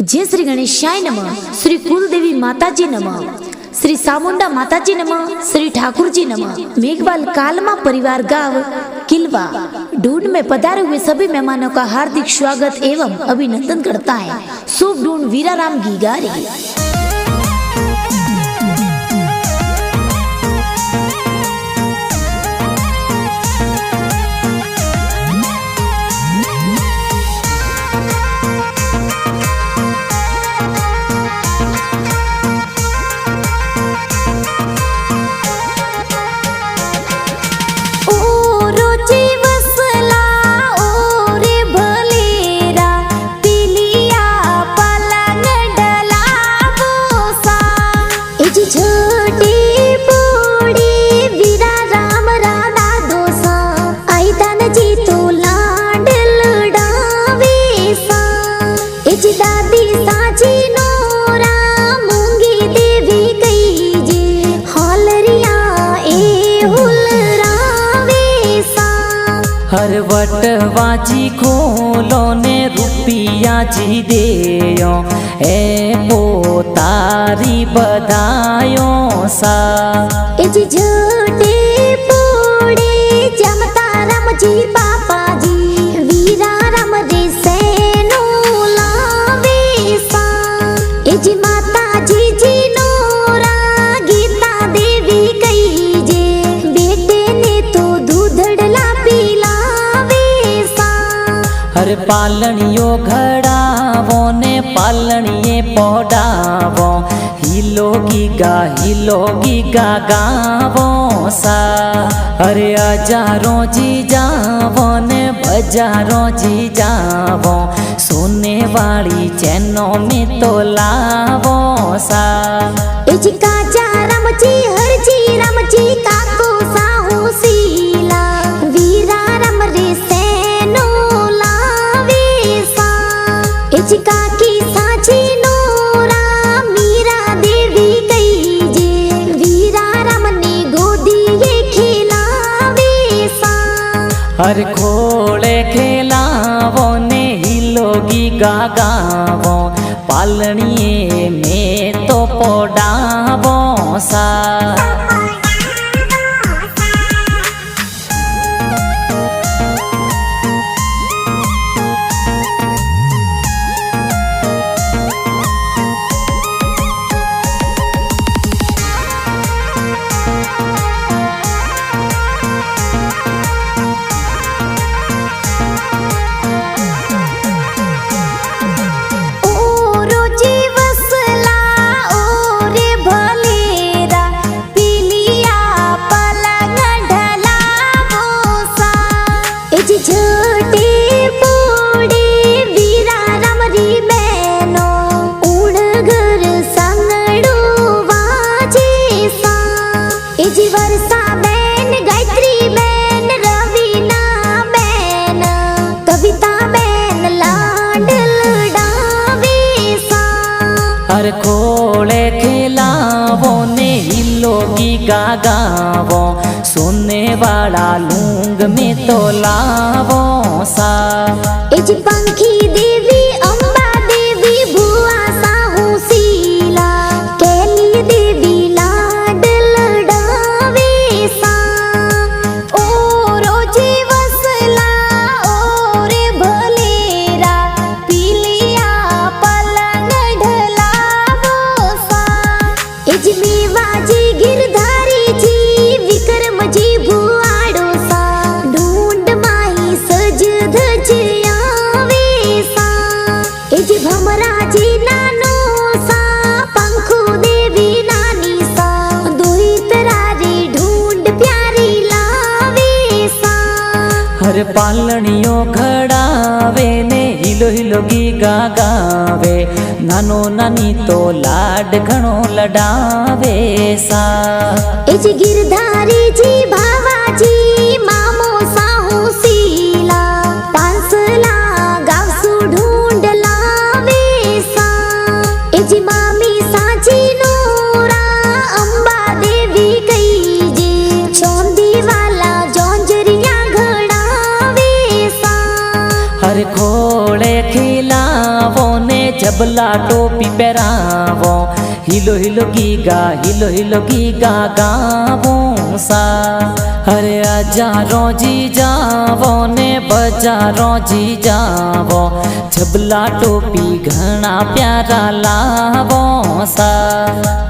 जय श्री गणेशाय नमः, श्री कुलदेवी माताजी नमः, श्री सामुंडा माताजी नमः, श्री ठाकुर जी नमः। मेघवाल कालमा परिवार गांव किलवा ढूंढ में पधारे हुए सभी मेहमानों का हार्दिक स्वागत एवं अभिनंदन करता है शुभ ढूंढ वीराराम गीगारी। हर वटवाजी खोलो ने रुपिया जी देयो ए पोतारी बधायो सा जी झूठे पूड़े जमता राम जी पापा जी वीरा राम रे सेनो लावे सा जी माता जी जी नोरा गीता देवी कही जे बेटे ने तो दूधड़ला पिलावे सा हर पालनियो घड़ावो ने पालनिये पौडावो हिलोगी गा गावो सा अरे हजारों जी जावो ने बजारों जी जावो सोने वाली चैनों में तो लावो सा जी काजा राम जी हर जी राम जी काको साहू सीला वीरा राम रे सेनो लावे सा जी काकी साची नोरा मीरा देवी कही जे वीरा राम ने गोदी ये खिलावे सा हर खोले खेलावो ने हिलोगी गा गावो पालनिये में तो पोडावो सा हर खोले खिलावो ने हिलोगी गा गावो सोने वाला लूंग में तो लावो सा जी पंखी देवी अम्बा देवी भुआ साहू सीला कैली देवी लाडल डावे सा ओ रोजी वसला ओ रे भलेरा पीलिया पलंग ढलावो सा जी मेवाजी गिरधारी जी विक्रम जी भुआड़ो सा ढूंढ माही सज धज आवे सा जी भमरा जी नानो सा पंखु देवी नानी सा दोई तरारी ढूंढ प्यारी लावे सा हर पालनियो घड़ावे ने हिलोगी गा गावे नानो नानी तो लाड घणो लडावे सा जी गिरधारी जी भावा जी मामो साहू सीला पांसला गावसु ढूंढ लावे सा जी मामी साची नोरा अम्बा देवी कही जे चौंदी वाला जौंजरिया घड़ावे सा हर खोले खिलावो ने जब छबला टोपी पहरावो हिलो हिलो गीगा गावो सा अरे हजारों जी जावो ने बजारों जी जावो छबला टोपी घना प्यारा लावो सा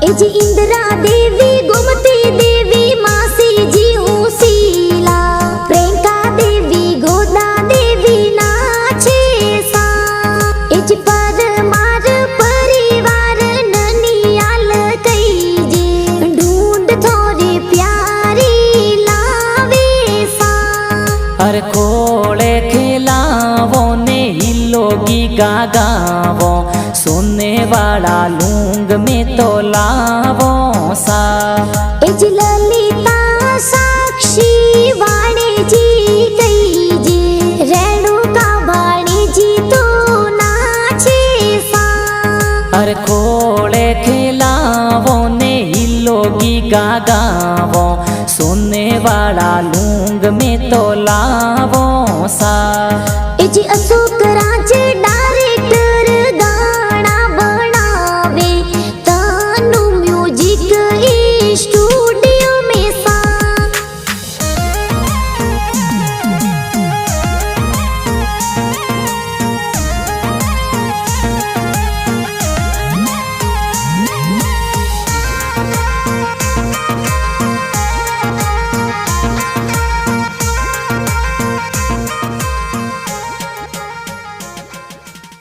एजी इंदिरा देवी गोमती देवी मासी जी हुसीला प्रियंका देवी गोदा देवी नाचे सा एजी परमार परिवार ननियाल कई जे ढूंढ थोड़ी प्यारी लावे सा अरे खोले खिलावो ने हिलोगी गागावो सोने वाला लूंग में तो लावो सा एजी ललिता साक्षी वाणे जी कई जे रेणुका वाणी जी तो नाचे सा अरे खोले खिलावो ने हिलोगी गागावो सोने वाला लूंग में तो लावो सा एजी अशोक राज